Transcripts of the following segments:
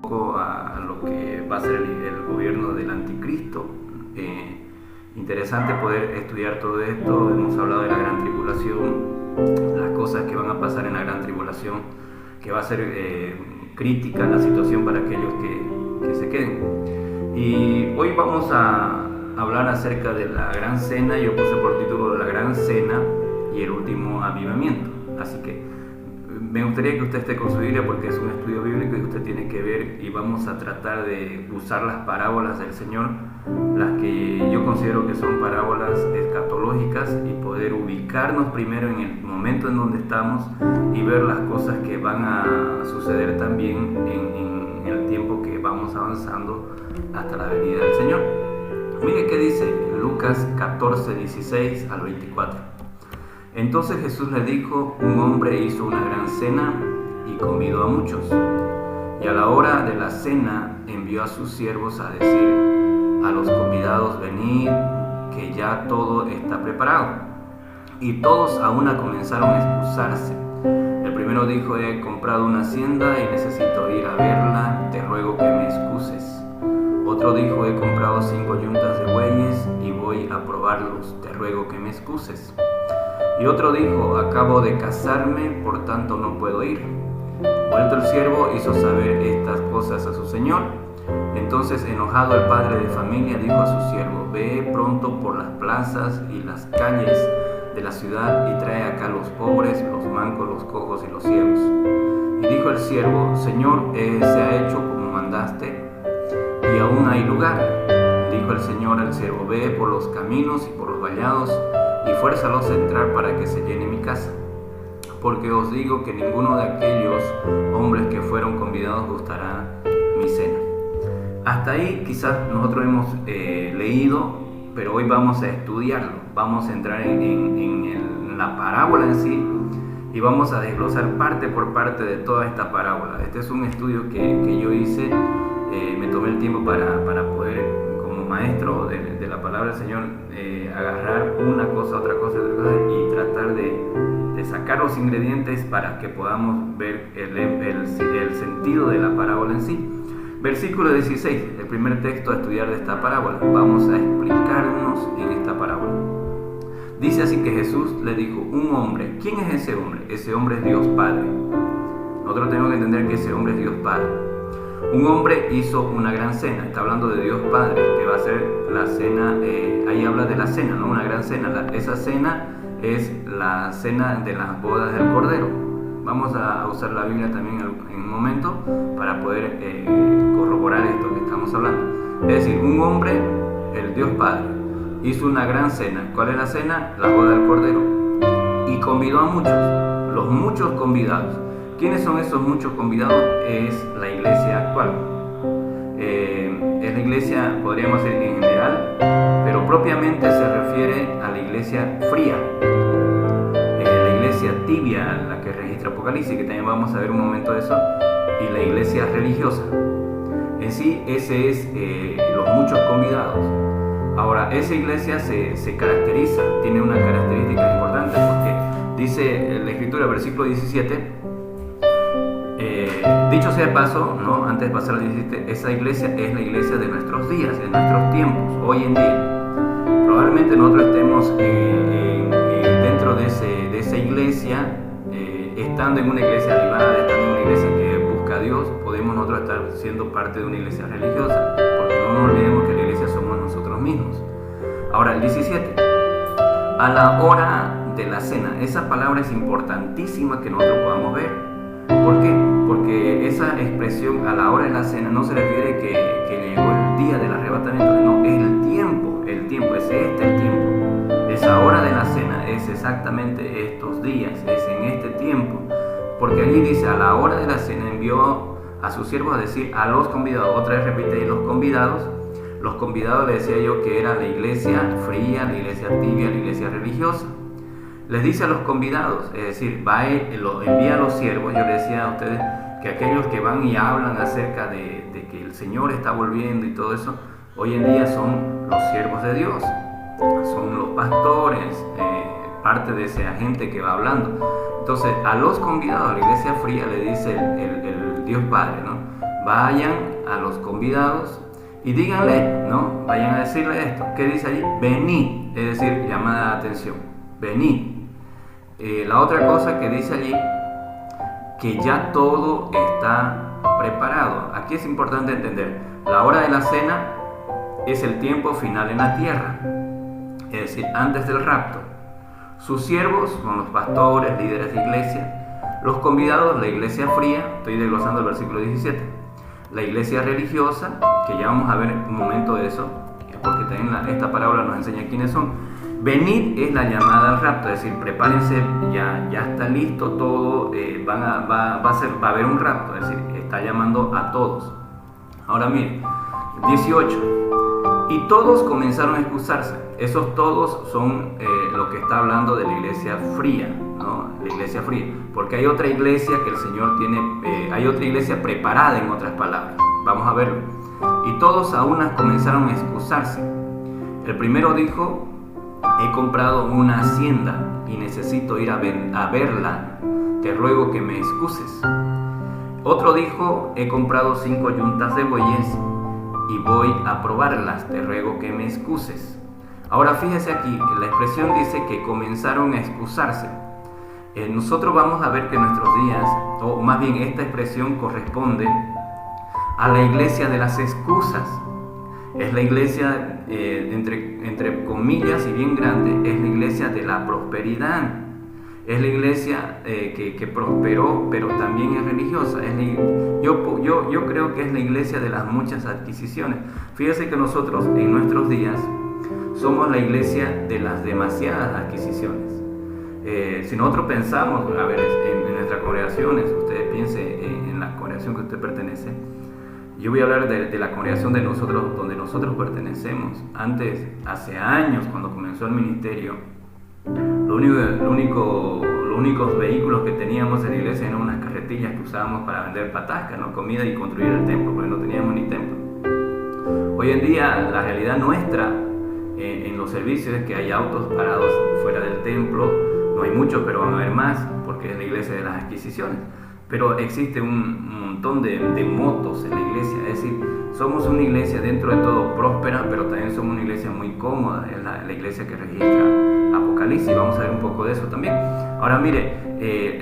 poco a lo que va a ser el gobierno del anticristo. Interesante poder estudiar todo esto. Hemos hablado de la gran tribulación, las cosas que van a pasar en la gran tribulación, que va a ser crítica la situación para aquellos que se queden. Y hoy vamos a hablar acerca de la gran cena. Yo puse por título la gran cena y el último avivamiento. Así que me gustaría que usted esté con su Biblia, porque es un estudio bíblico y usted tiene que ver, y vamos a tratar de usar las parábolas del Señor, las que yo considero que son parábolas escatológicas, y poder ubicarnos primero en el momento en donde estamos y ver las cosas que van a suceder también en el tiempo que vamos avanzando hasta la venida del Señor. Mire qué dice Lucas 14, 16 al 24. Entonces Jesús le dijo: un hombre hizo una gran cena y convidó a muchos. Y a la hora de la cena envió a sus siervos a decir a los convidados: venid, que ya todo está preparado. Y todos a una comenzaron a excusarse. El primero dijo: he comprado una hacienda y necesito ir a verla, te ruego que me excuses. Otro dijo: he comprado 5 yuntas de bueyes y voy a probarlos, te ruego que me excuses. Y otro dijo: acabo de casarme, por tanto no puedo ir. Vuelto el siervo, hizo saber estas cosas a su señor. Entonces, enojado, el padre de familia dijo a su siervo: ve pronto por las plazas y las calles de la ciudad y trae acá los pobres, los mancos, los cojos y los ciegos. Y dijo el siervo: Señor, se ha hecho como mandaste, y aún hay lugar. Dijo el Señor al siervo: ve por los caminos y por los vallados y fuérzalos a entrar para que se llene mi casa. Porque os digo que ninguno de aquellos hombres que fueron convidados gustará mi cena. Hasta ahí quizás nosotros hemos leído, pero hoy vamos a estudiarlo. Vamos a entrar en la parábola en sí y vamos a desglosar parte por parte de toda esta parábola. Este es un estudio que yo hice, me tomé el tiempo para poder, como maestro de la palabra del Señor, agarrar una cosa, otra cosa y tratar de sacar los ingredientes para que podamos ver el sentido de la parábola en sí. Versículo 16, el primer texto a estudiar de esta parábola. Vamos a explicarnos en esta parábola. Dice así que Jesús le dijo: un hombre. ¿Quién es ese hombre? Ese hombre es Dios Padre. Nosotros tenemos que entender que ese hombre es Dios Padre. Un hombre hizo una gran cena. Está hablando de Dios Padre, que va a ser la cena. Ahí habla de la cena, ¿no? Una gran cena. Esa cena es la cena de las bodas del Cordero. Vamos a usar la Biblia también en un momento para poder corroborar esto que estamos hablando. Es decir, un hombre, el Dios Padre, hizo una gran cena. ¿Cuál es la cena? La boda del Cordero. Y convidó a muchos, los muchos convidados. ¿Quiénes son esos muchos convidados? Es la iglesia actual. Es la iglesia, podríamos decir, en general, pero propiamente se refiere a la iglesia fría, la iglesia tibia, la que registra Apocalipsis, que también vamos a ver un momento de eso, y la iglesia religiosa. En sí, ese es los muchos convidados. Ahora, esa iglesia se caracteriza, tiene una característica importante, porque dice la Escritura, versículo 17, dicho sea de paso, ¿no? Antes de pasar al 17, esa iglesia es la iglesia de nuestros días, de nuestros tiempos, hoy en día. Probablemente nosotros estemos dentro de esa iglesia, estando en una iglesia avivada, estando en una iglesia que busca a Dios. Podemos nosotros estar siendo parte de una iglesia religiosa, porque no nos olvidemos que la iglesia somos nosotros mismos. Ahora, el 17, a la hora de la cena. Esa palabra es importantísima que nosotros podamos ver. ¿Por qué? Porque esa expresión a la hora de la cena no se refiere que llegó el día del arrebatamiento, no, es el tiempo, es el tiempo. Esa hora de la cena es exactamente estos días, es en este tiempo, porque allí dice: a la hora de la cena envió a sus siervos a decir a los convidados. Otra vez repite ahí los convidados. Los convidados, le decía yo, que era la iglesia fría, la iglesia tibia, la iglesia religiosa. Les dice a los convidados, es decir, lo envía a los siervos. Yo les decía a ustedes que aquellos que van y hablan acerca de que el Señor está volviendo y todo eso, hoy en día son los siervos de Dios, son los pastores, parte de esa gente que va hablando. Entonces, a los convidados, a la iglesia fría, le dice el Dios Padre, ¿no? vayan a los convidados y díganle, ¿no? Vayan a decirle esto. ¿Qué dice allí? Venid, es decir, llamada de atención. Venid. La otra cosa que dice allí, que ya todo está preparado. Aquí es importante entender, la hora de la cena es el tiempo final en la tierra, es decir, antes del rapto. Sus siervos son los pastores, líderes de iglesia. Los convidados, la iglesia fría, estoy desglosando el versículo 17. La iglesia religiosa, que ya vamos a ver un momento de eso, porque también esta parábola nos enseña quiénes son. Venid es la llamada al rapto, es decir, prepárense, ya está listo todo, va a haber un rapto, es decir, está llamando a todos. Ahora miren, 18. Y todos comenzaron a excusarse. Esos todos son lo que está hablando de la iglesia fría, ¿no? La iglesia fría, porque hay otra iglesia que el Señor tiene, hay otra iglesia preparada, en otras palabras. Vamos a verlo. Y todos a unas comenzaron a excusarse. El primero dijo: he comprado una hacienda y necesito ir a verla, te ruego que me excuses. Otro dijo: he comprado 5 yuntas de bueyes y voy a probarlas, te ruego que me excuses. Ahora fíjese aquí, la expresión dice que comenzaron a excusarse. Nosotros vamos a ver que en nuestros días, o más bien esta expresión corresponde a la iglesia de las excusas. Es la iglesia, entre comillas y bien grande, es la iglesia de la prosperidad. Es la iglesia que prosperó, pero también es religiosa. Yo creo que es la iglesia de las muchas adquisiciones. Fíjese que nosotros en nuestros días somos la iglesia de las demasiadas adquisiciones. Si nosotros pensamos, a ver, en nuestras congregaciones, usted piense en la congregación que usted pertenece. Yo voy a hablar de la congregación de nosotros, donde nosotros pertenecemos. Antes, hace años, cuando comenzó el ministerio, los únicos vehículos que teníamos en la iglesia eran unas carretillas que usábamos para vender patascas, ¿no? Comida y construir el templo, porque no teníamos ni templo. Hoy en día, la realidad nuestra en los servicios es que hay autos parados fuera del templo. No hay muchos, pero van a haber más, porque es la iglesia de las adquisiciones. Pero existe un montón de motos en la iglesia, es decir, somos una iglesia dentro de todo próspera, pero también somos una iglesia muy cómoda, es la iglesia que registra Apocalipsis. Vamos a ver un poco de eso también. Ahora mire,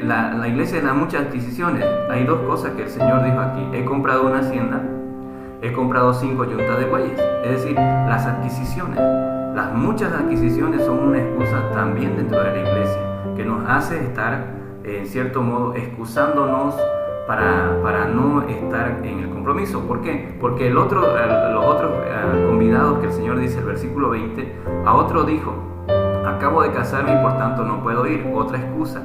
la iglesia de las muchas adquisiciones, hay dos cosas que el Señor dijo aquí: he comprado una hacienda, he comprado 5 yuntas de bueyes. Es decir, las adquisiciones, las muchas adquisiciones son una excusa también dentro de la iglesia, que nos hace estar en cierto modo excusándonos para no estar en el compromiso. ¿Por qué? Porque los otros convidados que el Señor dice, el versículo 20, a otro dijo: acabo de casarme y por tanto no puedo ir. Otra excusa.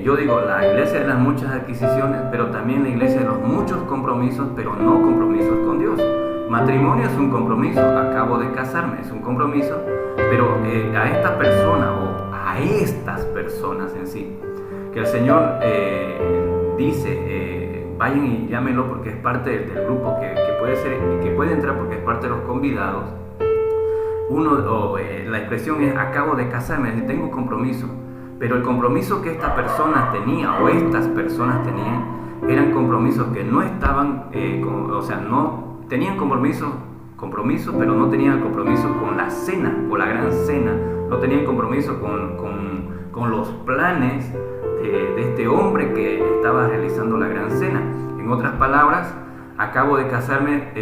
Yo digo, la iglesia de las muchas adquisiciones, pero también la iglesia de los muchos compromisos, pero no compromisos con Dios. Matrimonio es un compromiso, acabo de casarme es un compromiso, pero a esta persona o a estas personas en sí, que el Señor dice, vayan y llámenlo porque es parte del grupo que puede entrar porque es parte de los convidados. La expresión es: acabo de casarme, es decir, tengo compromiso. Pero el compromiso que esta persona tenía o estas personas tenían eran compromisos que no estaban, no tenían compromiso, pero no tenían el compromiso con la cena o la gran cena, no tenían compromiso con los planes de este hombre que estaba realizando la gran cena. En otras palabras, acabo de casarme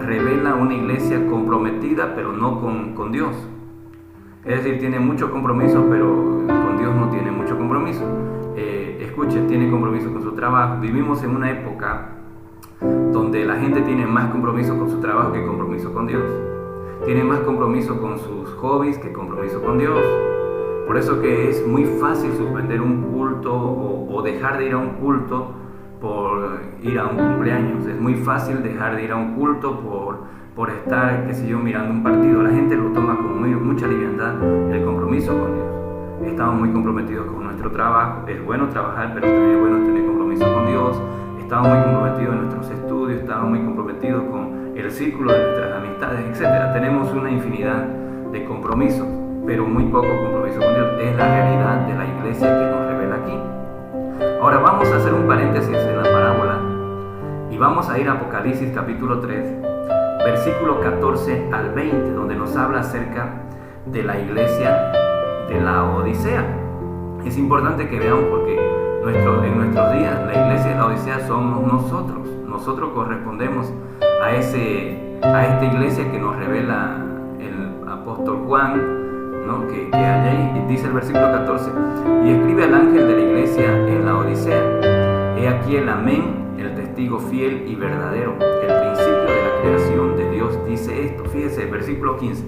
revela una iglesia comprometida, pero no con Dios. Es decir, tiene mucho compromiso, pero con Dios no tiene mucho compromiso. Escuche, tiene compromiso con su trabajo. Vivimos en una época donde la gente tiene más compromiso con su trabajo que compromiso con Dios. Tiene más compromiso con sus hobbies que compromiso con Dios. Por eso que es muy fácil suspender un culto o dejar de ir a un culto por ir a un cumpleaños. Es muy fácil dejar de ir a un culto por estar, qué sé yo, mirando un partido. La gente lo toma con mucha liviandad el compromiso con Dios. Estamos muy comprometidos con nuestro trabajo. Es bueno trabajar, pero también es bueno tener compromiso con Dios. Estamos muy comprometidos en nuestros estudios, estamos muy comprometidos con el círculo de nuestras amistades, etc. Tenemos una infinidad de compromisos, pero muy poco compromiso con Dios. Es la realidad de la iglesia que nos revela aquí. Ahora vamos a hacer un paréntesis en la parábola y Y vamos a ir a Apocalipsis capítulo 3, versículo 14 al 20, donde nos habla acerca de la iglesia de la Odisea. Es importante que veamos porque en nuestros días la iglesia de la Odisea somos nosotros. Nosotros correspondemos a esta iglesia que nos revela el apóstol Juan, ¿no? que allí dice el versículo 14: y escribe al ángel de la iglesia en la Odisea: he aquí el amén, el testigo fiel y verdadero, el principio de la creación de Dios, dice esto. Fíjese, versículo 15: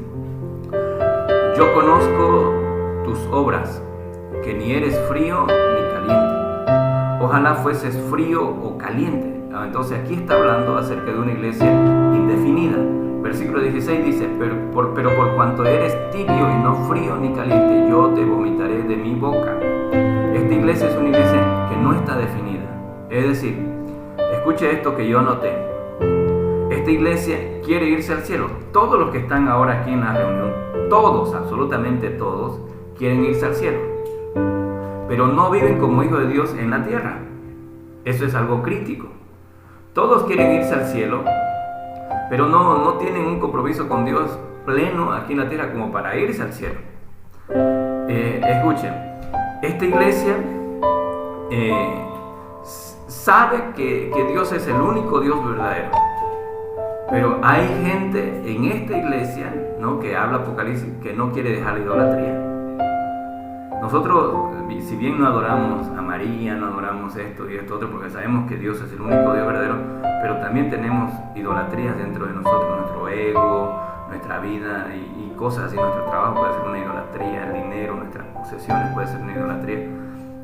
yo conozco tus obras, que ni eres frío ni caliente. Ojalá fueses frío o caliente. Entonces aquí está hablando acerca de una iglesia indefinida. Versículo 16 dice: pero por cuanto eres tibio y no frío ni caliente, yo te vomitaré de mi boca. Esta iglesia es una iglesia que no está definida. Es decir, escuche esto que yo anoté. Esta iglesia quiere irse al cielo. Todos los que están ahora aquí en la reunión, todos, absolutamente todos, quieren irse al cielo, pero no viven como hijos de Dios en la tierra. Eso es algo crítico. Todos quieren irse al cielo, pero no tienen un compromiso con Dios pleno aquí en la tierra como para irse al cielo. Escuchen, esta iglesia sabe que Dios es el único Dios verdadero, pero hay gente en esta iglesia, ¿no?, que habla Apocalipsis, que no quiere dejar la idolatría. Nosotros, si bien no adoramos a María, no adoramos esto y esto otro, porque sabemos que Dios es el único Dios verdadero, pero también tenemos idolatrías dentro de nosotros, nuestro ego, nuestra vida y cosas así. Nuestro trabajo puede ser una idolatría, el dinero, nuestras posesiones puede ser una idolatría.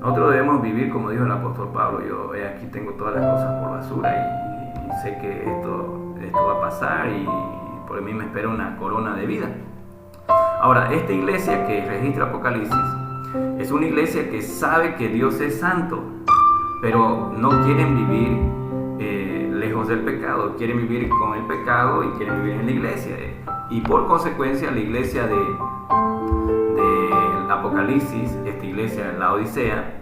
Nosotros debemos vivir como dijo el apóstol Pablo: yo aquí tengo todas las cosas por basura y sé que esto va a pasar y por mí me espera una corona de vida. Ahora, esta iglesia que registra Apocalipsis es una iglesia que sabe que Dios es santo, pero no quieren vivir lejos del pecado, quieren vivir con el pecado y quieren vivir en la iglesia. Y por consecuencia, la iglesia de Apocalipsis, esta iglesia, la Odisea,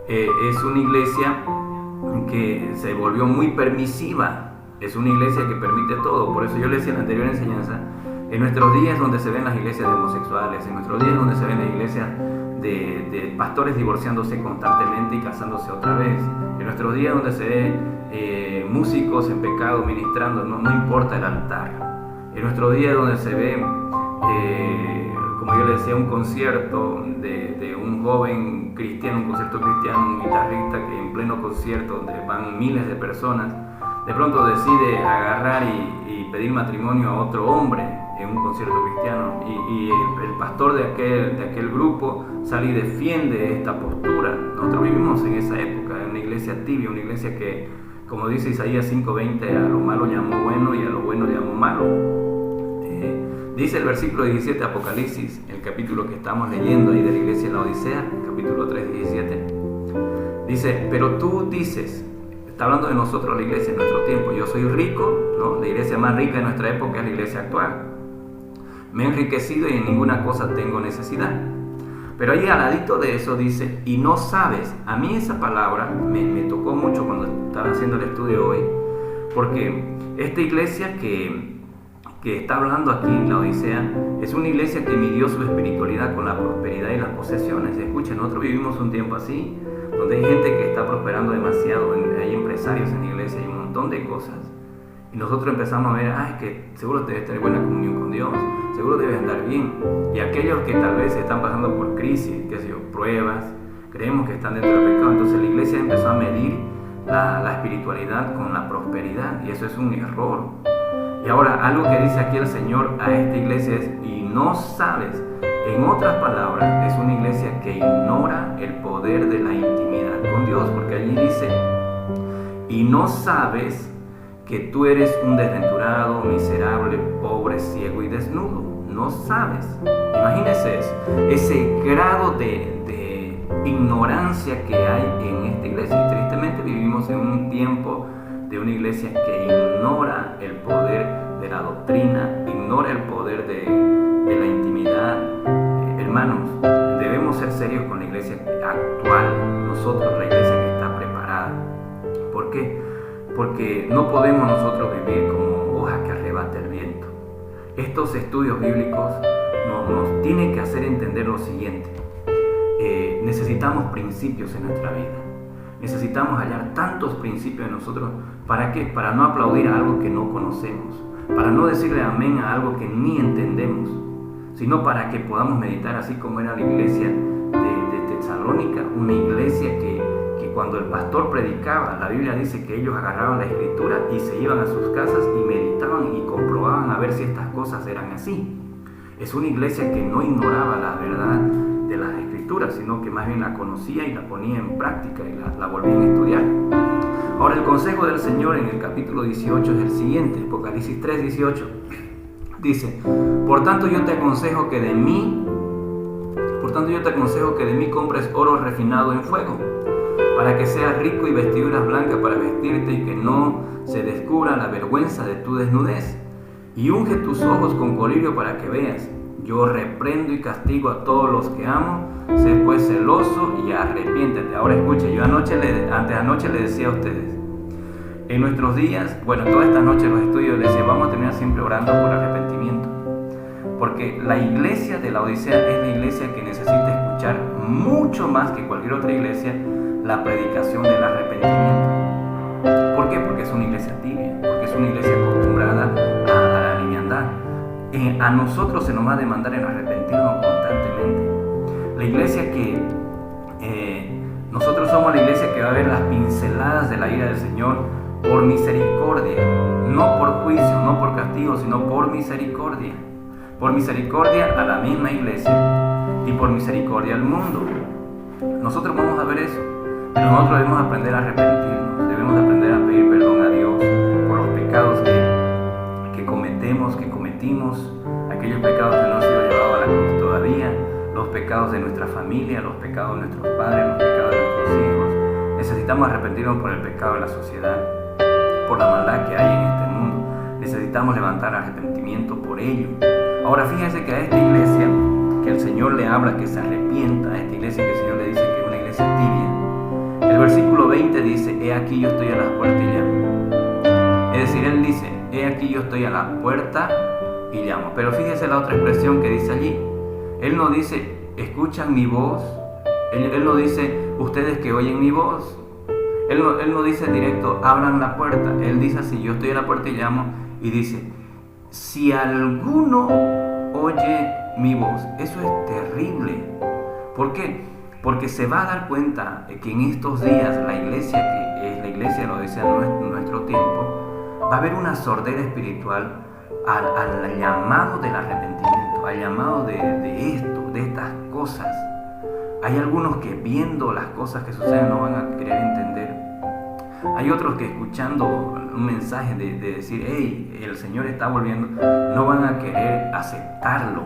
es una iglesia que se volvió muy permisiva. Es una iglesia que permite todo. Por eso yo le decía en la anterior enseñanza, en nuestros días donde se ven las iglesias de homosexuales, en nuestros días donde se ven las iglesias de pastores divorciándose constantemente y casándose otra vez, en nuestros días donde se ve músicos en pecado ministrando, no importa el altar, en nuestros días donde se ve, como yo le decía, un concierto de un joven cristiano, un concierto cristiano, un guitarrista que en pleno concierto donde van miles de personas, de pronto decide agarrar y pedir matrimonio a otro hombre en un concierto cristiano, y el pastor de aquel grupo sale y defiende esta postura. Nosotros vivimos en esa época, en una iglesia tibia, una iglesia que, como dice Isaías 5:20, a lo malo llamó bueno y a lo bueno llamó malo. Dice el versículo 17 de Apocalipsis, el capítulo que estamos leyendo ahí de la iglesia de la Odisea, capítulo 3, 17, dice: pero tú dices, está hablando de nosotros, la iglesia en nuestro tiempo: yo soy rico, ¿no? La iglesia más rica de nuestra época es la iglesia actual. Me he enriquecido y en ninguna cosa tengo necesidad. Pero ahí al ladito de eso dice: y no sabes. A mí esa palabra me tocó mucho cuando estaba haciendo el estudio hoy, porque esta iglesia que está hablando aquí en la Odisea es una iglesia que midió su espiritualidad con la prosperidad y las posesiones. Escuchen, nosotros vivimos un tiempo así, donde hay gente que está prosperando demasiado, hay empresarios en la iglesia, hay un montón de cosas, y nosotros empezamos a ver: que seguro debes tener buena comunión con Dios, seguro debes andar bien. Y aquellos que tal vez están pasando por crisis, pruebas, creemos que están dentro del pecado. Entonces la iglesia empezó a medir la espiritualidad con la prosperidad, y eso es un error. Y ahora, algo que dice aquí el Señor a esta iglesia es: y no sabes. En otras palabras, es una iglesia que ignora el poder de la intimidad con Dios, porque allí dice: y no sabes que tú eres un desventurado, miserable, pobre, ciego y desnudo. No sabes. Imagínese eso, ese grado de ignorancia que hay en esta iglesia. Y tristemente vivimos en un tiempo de una iglesia que ignora el poder de la doctrina, ignora el poder de la intimidad. Hermanos, debemos ser serios con la iglesia actual, nosotros, la iglesia que está preparada. ¿Por qué? porque no podemos nosotros vivir como hoja que arrebata el viento. Estos estudios bíblicos nos tienen que hacer entender lo siguiente. Necesitamos principios en nuestra vida. Necesitamos hallar tantos principios en nosotros. ¿Para qué? Para no aplaudir a algo que no conocemos, para no decirle amén a algo que ni entendemos, sino para que podamos meditar así como era la iglesia de Tesalónica, una iglesia que cuando el pastor predicaba, la Biblia dice que ellos agarraban la escritura y se iban a sus casas y meditaban y comprobaban a ver si estas cosas eran así. Es una iglesia que no ignoraba la verdad de las escrituras, sino que más bien la conocía y la ponía en práctica y la volvían a estudiar. Ahora el consejo del Señor en el capítulo 18 es el siguiente, Apocalipsis 3:18. Dice: Por tanto yo te aconsejo que de mí compres oro refinado en fuego, para que seas rico y vestiduras blancas para vestirte y que no se descubra la vergüenza de tu desnudez. Y unge tus ojos con colirio para que veas. Yo reprendo y castigo a todos los que amo. Sé pues celoso y arrepiéntete. Ahora escuche, yo antes de anoche le decía a ustedes, en nuestros días, toda esta noche en los estudios les decía, vamos a terminar siempre orando por arrepentimiento. Porque la iglesia de la Odisea es la iglesia que necesita escuchar mucho más que cualquier otra iglesia la predicación del arrepentimiento. ¿Por qué? Porque es una iglesia tibia, porque es una iglesia acostumbrada a la liviandad. A nosotros se nos va a demandar el arrepentirnos constantemente. La iglesia nosotros somos la iglesia que va a ver las pinceladas de la ira del Señor por misericordia, no por juicio, no por castigo, sino por misericordia. Por misericordia a la misma iglesia y por misericordia al mundo. Nosotros vamos a ver eso, pero nosotros debemos aprender a arrepentirnos, debemos aprender a pedir perdón a Dios por los pecados que cometimos, aquellos pecados que no han sido llevados a la cruz todavía, los pecados de nuestra familia, los pecados de nuestros padres, los pecados de nuestros hijos. Necesitamos arrepentirnos por el pecado de la sociedad, por la maldad que hay en este mundo. Necesitamos levantar arrepentimiento por ello. Ahora fíjense que a esta iglesia que el Señor le habla que se arrepienta, a esta iglesia que el Señor le dice que es una iglesia tibia, el versículo 20 dice: He aquí yo estoy a las puertas y llamo. Es decir, Él dice: He aquí yo estoy a la puerta y llamo. Pero fíjese la otra expresión que dice allí. Él no dice: escuchan mi voz. Él no dice: ustedes que oyen mi voz. Él no dice directo: abran la puerta. Él dice así: yo estoy a la puerta y llamo. Y dice: si alguno oye mi voz. Eso es terrible. ¿Por qué? Porque se va a dar cuenta que en estos días la iglesia, que es la iglesia de la Odisea en nuestro tiempo, va a haber una sordera espiritual al llamado del arrepentimiento, al llamado de estas cosas. Hay algunos que viendo las cosas que suceden no van a querer entender. Hay otros que escuchando un mensaje de decir: hey, el Señor está volviendo, no van a querer aceptarlo.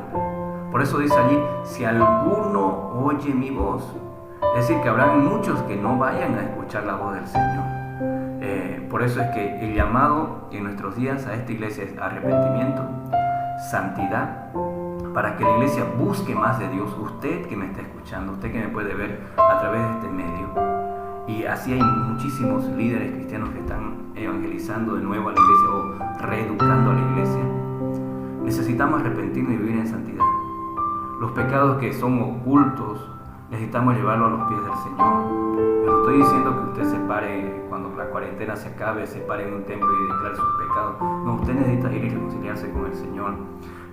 Por eso dice allí: si alguno oye mi voz. Es decir, que habrán muchos que no vayan a escuchar la voz del Señor. Por eso es que el llamado en nuestros días a esta iglesia es arrepentimiento, santidad, para que la iglesia busque más de Dios. Usted que me está escuchando, usted que me puede ver a través de este medio, y así hay muchísimos líderes cristianos que están evangelizando de nuevo a la iglesia o reeducando a la iglesia. Necesitamos arrepentirnos y vivir en santidad. Los pecados que son ocultos necesitamos llevarlos a los pies del Señor. Yo no estoy diciendo que usted se pare cuando la cuarentena se acabe, se pare en un templo y declare sus pecados. No, usted necesita ir y reconciliarse con el Señor,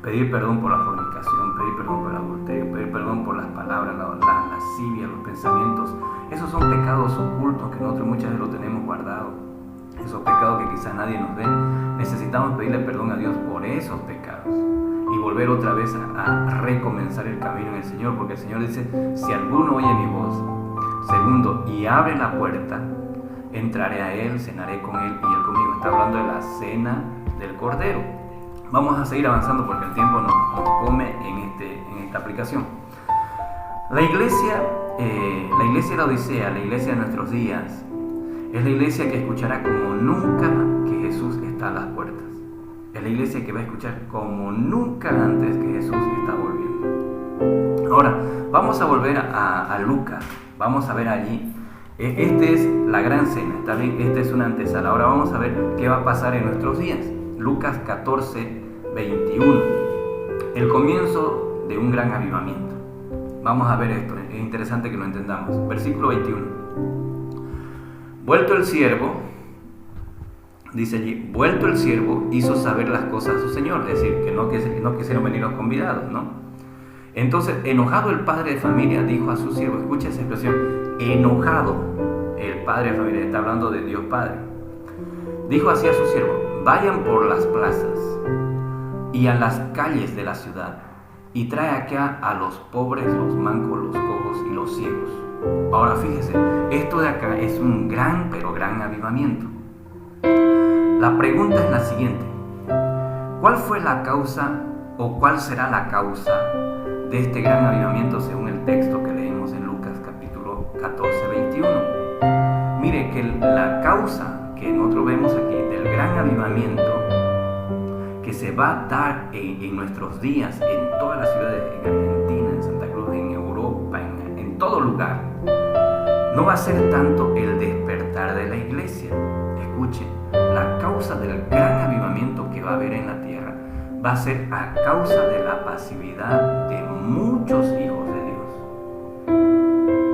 pedir perdón por la fornicación, pedir perdón por el adulterio, pedir perdón por las palabras, la lascivia, los pensamientos. Esos son pecados ocultos que nosotros muchas veces lo tenemos guardado. Esos pecados que quizás nadie nos ve. Necesitamos pedirle perdón a Dios por esos pecados y volver otra vez a recomenzar el camino en el Señor, porque el Señor dice: si alguno oye mi voz, segundo, y abre la puerta, entraré a Él, cenaré con Él y Él conmigo. Está hablando de la cena del Cordero. Vamos a seguir avanzando porque el tiempo nos come en esta aplicación. La iglesia de la Odisea, la iglesia de nuestros días, es la iglesia que escuchará como nunca que Jesús está a las puertas. Es la iglesia que va a escuchar como nunca antes que Jesús está volviendo. Ahora, vamos a volver a Lucas. Vamos a ver allí Esta es la gran cena, ¿está bien? Esta es una antesala. Ahora vamos a ver qué va a pasar en nuestros días. Lucas 14, 21. El comienzo de un gran avivamiento. Vamos a ver esto, es interesante que lo entendamos. Versículo 21. Vuelto el siervo, dice allí, vuelto el siervo hizo saber las cosas a su señor, es decir, que no quisieron venir los convidados, ¿no? Entonces, enojado el padre de familia dijo a su siervo, escucha esa expresión, enojado el padre de familia, está hablando de Dios Padre. Dijo así a su siervo, vayan por las plazas y a las calles de la ciudad y trae acá a los pobres, los mancos, los cojos y los ciegos. Ahora fíjese, esto de acá es un gran, pero gran avivamiento. La pregunta es la siguiente, ¿cuál fue la causa o cuál será la causa de este gran avivamiento según el texto que leímos en Lucas capítulo 14, 21? Mire que la causa que nosotros vemos aquí del gran avivamiento que se va a dar en nuestros días, en todas las ciudades, en Argentina, en Santa Cruz, en Europa, en todo lugar, no va a ser tanto el despertar de la iglesia. Escuche, la causa del gran avivamiento que va a haber en la tierra va a ser a causa de la pasividad de muchos hijos de Dios,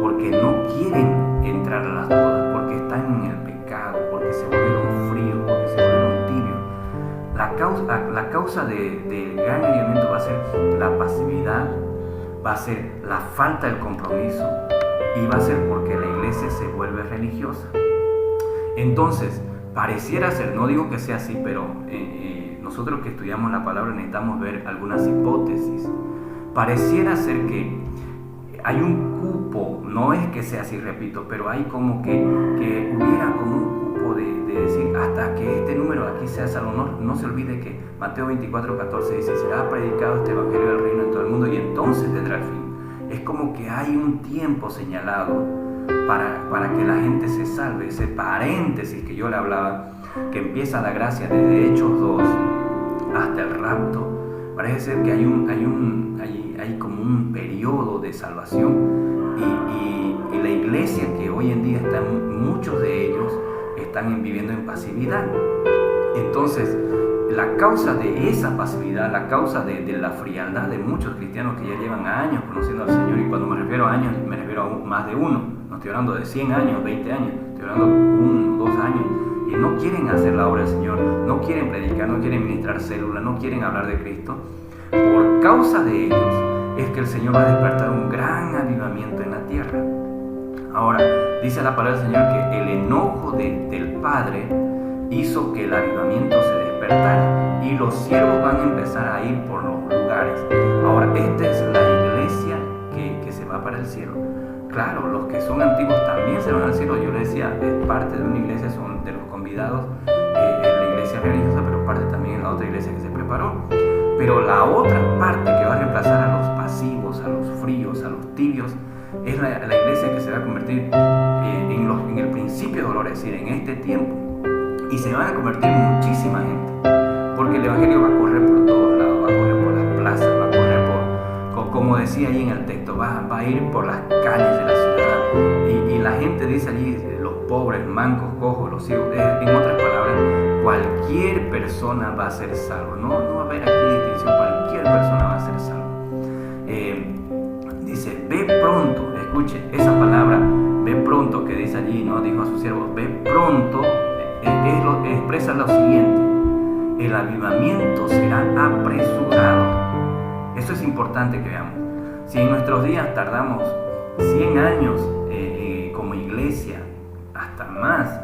porque no quieren entrar a las bodas, porque están en el pecado, porque se volvieron fríos, porque se volvieron tibios. La causa del gran avivamiento va a ser la pasividad, va a ser la falta del compromiso y va a ser porque la iglesia se vuelve religiosa. Entonces, pareciera ser, no digo que sea así, pero nosotros que estudiamos la palabra necesitamos ver algunas hipótesis. Pareciera ser que hay un cupo, no es que sea así, repito, pero hay como que hubiera como un cupo de decir, hasta que este número de aquí sea salvo. No se olvide que Mateo 24:14 dice, será predicado este evangelio del reino en todo el mundo y entonces tendrá el fin. Es como que hay un tiempo señalado para que la gente se salve. Ese paréntesis que yo le hablaba, que empieza la gracia desde Hechos 2 hasta el rapto, parece ser que hay como un periodo de salvación y la iglesia que hoy en día muchos de ellos están viviendo en pasividad. Entonces, la causa de esa pasividad, la causa de la frialdad de muchos cristianos que ya llevan años conociendo al Señor, y cuando me refiero a años, me refiero a más de uno, no estoy hablando de 100 años, 20 años, estoy hablando de 1, 2 años, y no quieren hacer la obra del Señor, no quieren predicar, no quieren ministrar células, no quieren hablar de Cristo. Por causa de ellos es que el Señor va a despertar un gran avivamiento en la tierra. Ahora, dice la palabra del Señor que el enojo del Padre hizo que el avivamiento se despertara y los siervos van a empezar a ir por los lugares. Ahora, esta es la iglesia que se va para el cielo. Claro, los que son antiguos también se van al cielo. Yo les decía, es parte de una iglesia, son de los convidados, la iglesia religiosa, pero parte también en la otra iglesia que se preparó. Pero la otra parte que va a reemplazar a los pasivos, a los fríos, a los tibios, es la iglesia que se va a convertir en el principio de dolor, es decir, en este tiempo. Y se van a convertir muchísima gente, porque el evangelio va a correr por todos lados, va a correr por las plazas, va a correr como decía ahí en el texto, va a ir por las calles de la ciudad. Y la gente dice allí, los pobres, mancos, cojos, los ciegos, en otras palabras, cualquier persona va a ser salvo. No va a haber aquí distinción, cualquier persona va a ser salvo. Dice, ve pronto, escuche, esa palabra, ve pronto, que dice allí, no dijo a sus siervos, ve pronto, expresa lo siguiente, el avivamiento será apresurado. Eso es importante que veamos. Si en nuestros días tardamos 100 años como iglesia, hasta más,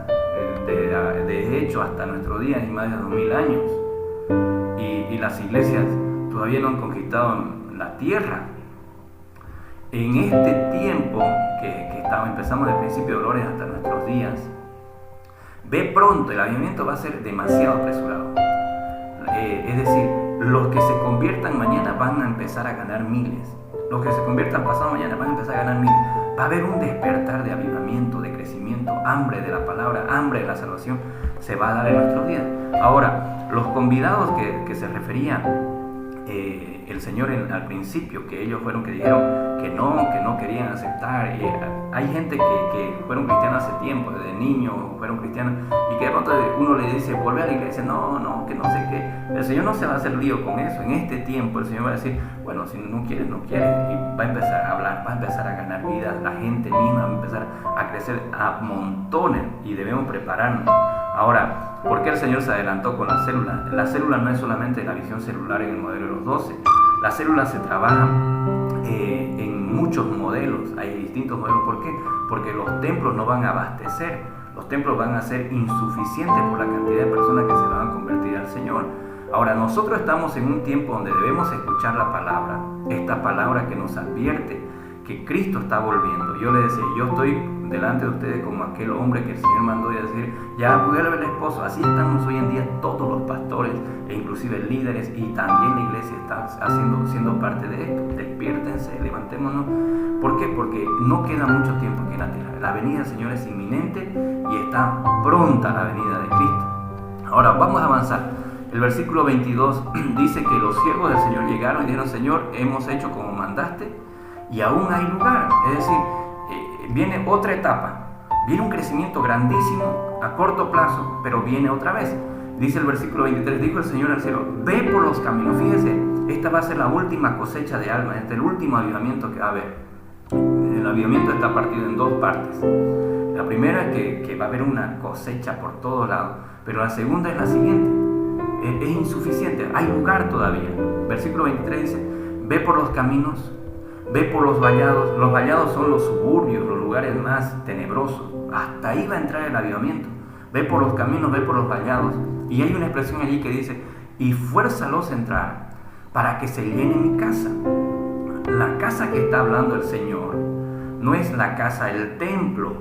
de hecho hasta nuestros días y más de 2000 años, y las iglesias todavía no han conquistado la tierra, en este tiempo que empezamos de principio de dolores hasta nuestros días, ve pronto, el avivamiento va a ser demasiado apresurado. Es decir, los que se conviertan mañana van a empezar a ganar miles. Los que se conviertan pasado mañana van a empezar a ganar miles. Va a haber un despertar de avivamiento, de crecimiento, hambre de la palabra, hambre de la salvación. Se va a dar en nuestros días. Ahora, los convidados que se referían el Señor al principio, que ellos fueron que dijeron que no querían aceptar. Hay gente que fueron cristianos hace tiempo, desde niños fueron cristianos, y que de pronto uno le dice, vuelve a la iglesia, no, que no sé qué. El Señor no se va a hacer lío con eso. En este tiempo el Señor va a decir, bueno, si no quieres, no quieres, y va a empezar a hablar, va a empezar a ganar vida, la gente misma va a empezar a crecer a montones, y debemos prepararnos. Ahora, ¿por qué el Señor se adelantó con la célula? La célula no es solamente la visión celular en el modelo de los 12. La célula se trabaja en muchos modelos, hay distintos modelos. ¿Por qué? Porque los templos no van a abastecer, los templos van a ser insuficientes por la cantidad de personas que se van a convertir al Señor. Ahora, nosotros estamos en un tiempo donde debemos escuchar la palabra, esta palabra que nos advierte que Cristo está volviendo. Yo le decía, yo estoy delante de ustedes como aquel hombre que el Señor mandó a decir, ya vuelve el esposo. Así estamos hoy en día todos los pastores e inclusive líderes, y también la iglesia está siendo parte de esto. Despiértense, levantémonos. ¿Por qué? Porque no queda mucho tiempo aquí en la tierra. La venida del Señor es inminente y está pronta la venida de Cristo. Ahora vamos a avanzar. El versículo 22 dice que los siervos del Señor llegaron y dijeron, Señor, hemos hecho como mandaste y aún hay lugar. Es decir, viene otra etapa, viene un crecimiento grandísimo a corto plazo, pero viene otra vez. Dice el versículo 23, dijo el Señor al cielo, ve por los caminos. Fíjese, esta va a ser la última cosecha de almas, este es el último avivamiento que va a haber. El avivamiento está partido en dos partes. La primera es que va a haber una cosecha por todos lados, pero la segunda es la siguiente, es insuficiente, hay lugar todavía. Versículo 23 dice, ve por los caminos, ve por los vallados. Los vallados son los suburbios, los lugares más tenebrosos. Hasta ahí va a entrar el avivamiento. Ve por los caminos, ve por los vallados. Y hay una expresión allí que dice, y fuérzalos a entrar para que se llene mi casa. La casa que está hablando el Señor no es la casa, el templo.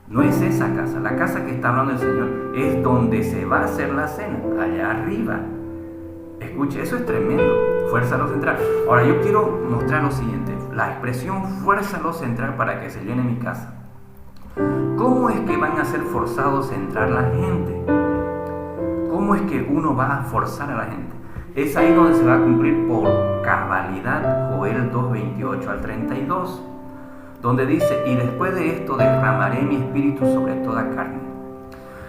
No es esa casa. La casa que está hablando el Señor es donde se va a hacer la cena, allá arriba. Escuche, eso es tremendo. Fuérzalos a entrar. Ahora yo quiero mostrar lo siguiente. La expresión fuérzalos a entrar para que se llene mi casa. ¿Cómo es que van a ser forzados a entrar la gente? ¿Cómo es que uno va a forzar a la gente? Es ahí donde se va a cumplir por cabalidad Joel 2:28 al 32, donde dice, y después de esto derramaré mi espíritu sobre toda carne.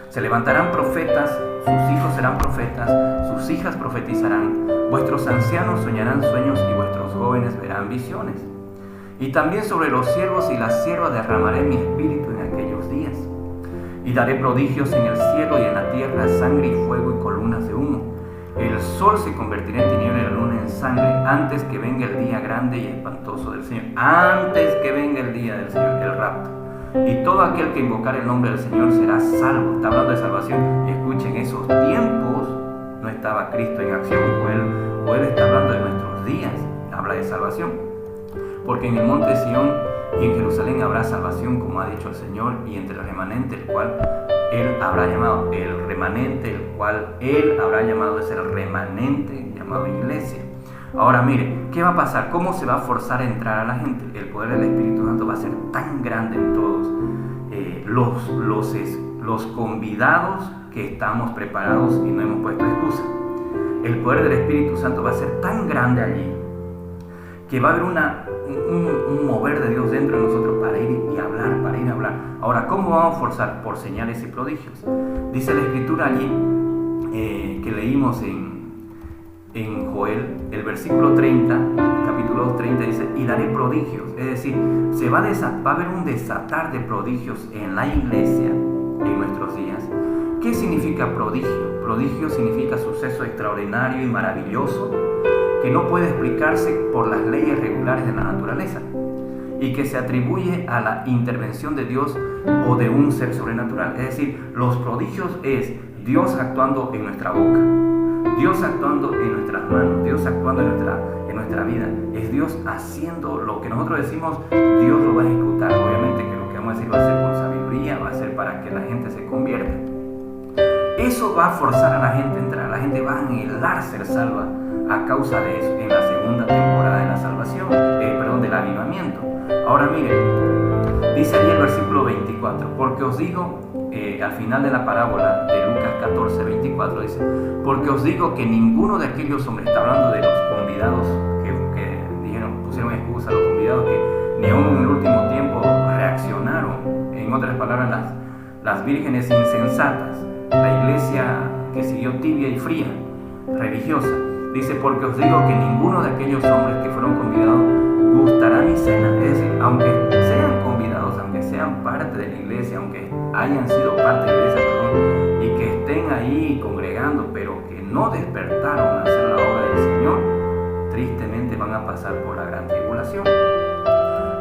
Se levantarán profetas, sus hijos serán profetas, sus hijas profetizarán, vuestros ancianos soñarán sueños y vuestros jóvenes verán visiones. Y también sobre los siervos y las siervas derramaré mi espíritu en aquellos días. Y daré prodigios en el cielo y en la tierra, sangre y fuego y columnas de humo. El sol se convertirá en tiniebla y la luna en sangre antes que venga el día grande y espantoso del Señor. Antes que venga el día del Señor, el rapto. Y todo aquel que invocar el nombre del Señor será salvo. Está hablando de salvación. Escuchen, en esos tiempos no estaba Cristo en acción. Joel está hablando de nuestros días. Habla de salvación. Porque en el monte Sión y en Jerusalén habrá salvación, como ha dicho el Señor, y entre el remanente, el cual Él habrá llamado. El remanente, el cual Él habrá llamado, es el remanente llamado iglesia. Ahora mire, ¿qué va a pasar? ¿Cómo se va a forzar a entrar a la gente? El poder del Espíritu Santo va a ser tan grande en todos. Los convidados que estamos preparados y no hemos puesto excusa. El poder del Espíritu Santo va a ser tan grande allí que va a haber un mover de Dios dentro de nosotros para ir y hablar, para ir a hablar. Ahora, ¿cómo vamos a forzar? Por señales y prodigios. Dice la Escritura allí que leímos en Joel, el versículo 30, capítulo 30 dice, y daré prodigios. Es decir, va a haber un desatar de prodigios en la iglesia en nuestros días. ¿Qué significa prodigio? Prodigio significa suceso extraordinario y maravilloso que no puede explicarse por las leyes regulares de la naturaleza y que se atribuye a la intervención de Dios o de un ser sobrenatural. Es decir, los prodigios es Dios actuando en nuestra boca, Dios actuando en nuestras manos, Dios actuando en nuestra vida. Es Dios haciendo lo que nosotros decimos, Dios lo va a ejecutar. Obviamente que lo que vamos a decir va a ser con sabiduría, va a ser para que la gente se convierta. Eso va a forzar a la gente a entrar. La gente va a anhelar ser salva a causa de eso, en la segunda temporada de la salvación, del avivamiento. Ahora miren, Dice allí el versículo 24, porque os digo, al final de la parábola de Lucas 14, 24, dice, porque os digo que ninguno de aquellos hombres, está hablando de los convidados que dijeron, pusieron excusa a los convidados que ni aún en el último tiempo reaccionaron, en otras palabras, las vírgenes insensatas, la iglesia que siguió tibia y fría, religiosa. Dice, porque os digo que ninguno de aquellos hombres que fueron convidados gustará mi cena. Es decir, aunque sean convidados, aunque sean parte de la iglesia, aunque hayan sido parte de la iglesia, y que estén ahí congregando, pero que no despertaron a hacer la obra del Señor, tristemente van a pasar por la gran tribulación.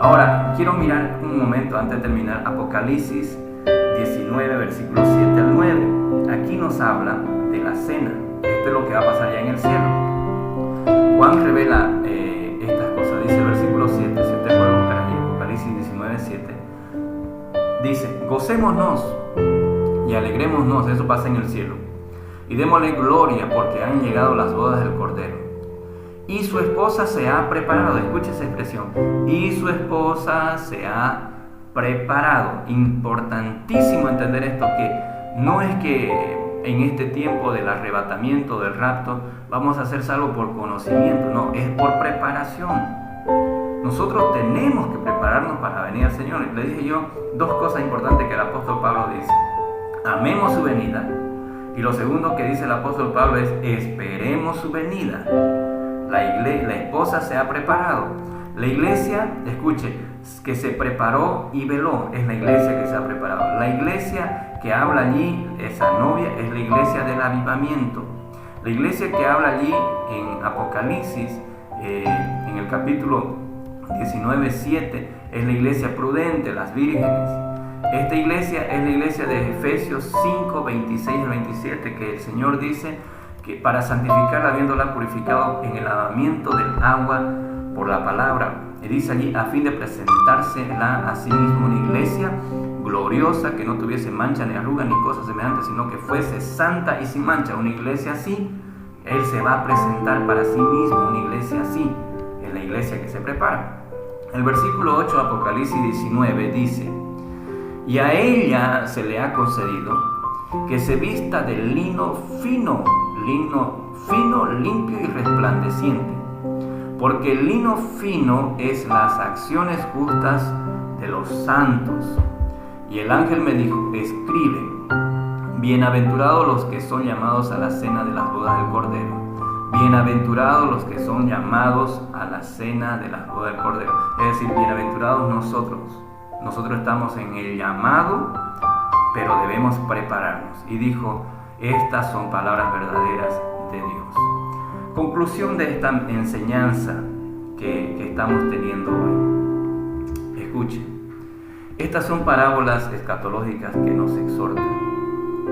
Ahora, quiero mirar un momento antes de terminar Apocalipsis 19, versículos 7 al 9. Aquí nos habla de la cena. Esto es lo que va a pasar ya en el cielo. Juan revela estas cosas. Dice el versículo 7, si usted puede buscar ahí, Apocalipsis 19, 7. Dice, gocémonos y alegrémonos, eso pasa en el cielo, y démosle gloria porque han llegado las bodas del Cordero. Y su esposa se ha preparado, escucha esa expresión, y su esposa se ha preparado. Importantísimo entender esto, que no es que en este tiempo del arrebatamiento, del rapto, vamos a hacer salvo por conocimiento, no, es por preparación. Nosotros tenemos que prepararnos para venir al Señor. Le dije yo dos cosas importantes que el apóstol Pablo dice: amemos su venida, y lo segundo que dice el apóstol Pablo es esperemos su venida. La esposa se ha preparado. La iglesia, escuche, que se preparó y veló, es la iglesia que se ha preparado. La iglesia que habla allí, esa novia, es la iglesia del avivamiento. La iglesia que habla allí en Apocalipsis, en el capítulo 19, 7, es la iglesia prudente, las vírgenes. Esta iglesia es la iglesia de Efesios 5, 26 al 27, que el Señor dice que para santificarla, habiéndola purificado en el lavamiento del agua por la palabra, y dice allí, a fin de presentársela a sí mismo una iglesia gloriosa, que no tuviese mancha ni arruga ni cosas semejantes, sino que fuese santa y sin mancha. Una iglesia así, Él se va a presentar para sí mismo, una iglesia así, es la iglesia que se prepara. El versículo 8 de Apocalipsis 19 dice, y a ella se le ha concedido que se vista de lino fino, limpio y resplandeciente, porque el lino fino es las acciones justas de los santos. Y el ángel me dijo, escribe, bienaventurados los que son llamados a la cena de las bodas del Cordero. Bienaventurados los que son llamados a la cena de las bodas del Cordero. Es decir, bienaventurados nosotros. Nosotros estamos en el llamado, pero debemos prepararnos. Y dijo, estas son palabras verdaderas de Dios. Conclusión de esta enseñanza que estamos teniendo hoy. Escuchen, estas son parábolas escatológicas que nos exhortan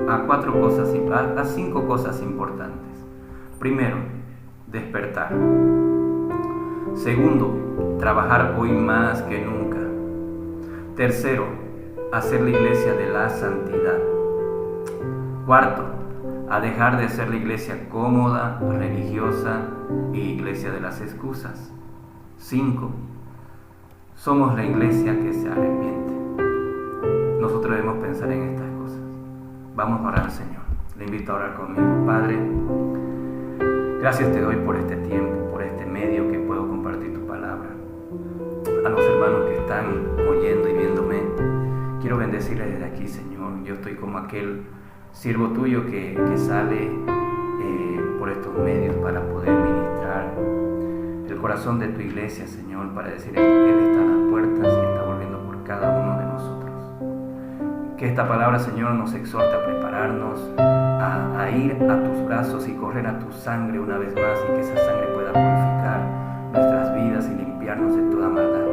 a 5 cosas importantes. Primero, despertar. Segundo, trabajar hoy más que nunca. Tercero, hacer la iglesia de la santidad. Cuarto, a dejar de ser la iglesia cómoda, religiosa y iglesia de las excusas. 5, somos la iglesia que se arrepiente. Nosotros debemos pensar en estas cosas. Vamos a orar al Señor. Le invito a orar conmigo. Padre, gracias te doy por este tiempo, por este medio que puedo compartir tu palabra. A los hermanos que están oyendo y viéndome, quiero bendecirles desde aquí, Señor. Yo estoy como aquel siervo tuyo que sale por estos medios para poder ministrar el corazón de tu iglesia, Señor, para decir, Él está a las puertas y está volviendo por cada uno de nosotros. Que esta palabra, Señor, nos exhorta a prepararnos, a ir a tus brazos y correr a tu sangre una vez más, y que esa sangre pueda purificar nuestras vidas y limpiarnos de toda maldad.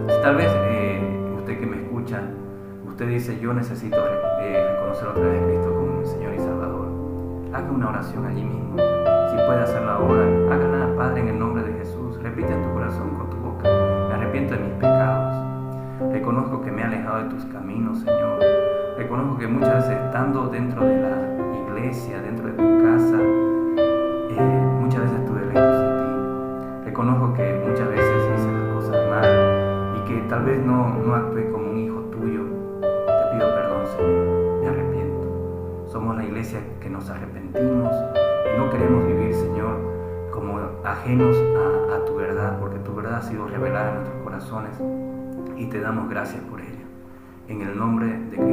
Si tal vez usted que me escucha, usted dice, yo necesito reconocer otra vez a Cristo como mi Señor y Salvador, haga una oración allí mismo. Si puede hacerla ahora, hágala, Padre, en el nombre de Jesús. Repite en tu corazón con tu boca: me arrepiento de mis pecados. Reconozco que me he alejado de tus caminos, Señor. Reconozco que muchas veces, estando dentro de la iglesia, dentro de tu casa, muchas veces estuve lejos de ti. Reconozco que muchas veces hice las cosas mal y que tal tal vez no actué como un hijo tuyo, te pido perdón, Señor, me arrepiento. Somos la iglesia que nos arrepentimos y no queremos vivir, Señor, como ajenos a tu verdad, porque tu verdad ha sido revelada en nuestros corazones y te damos gracias por ella. En el nombre de Cristo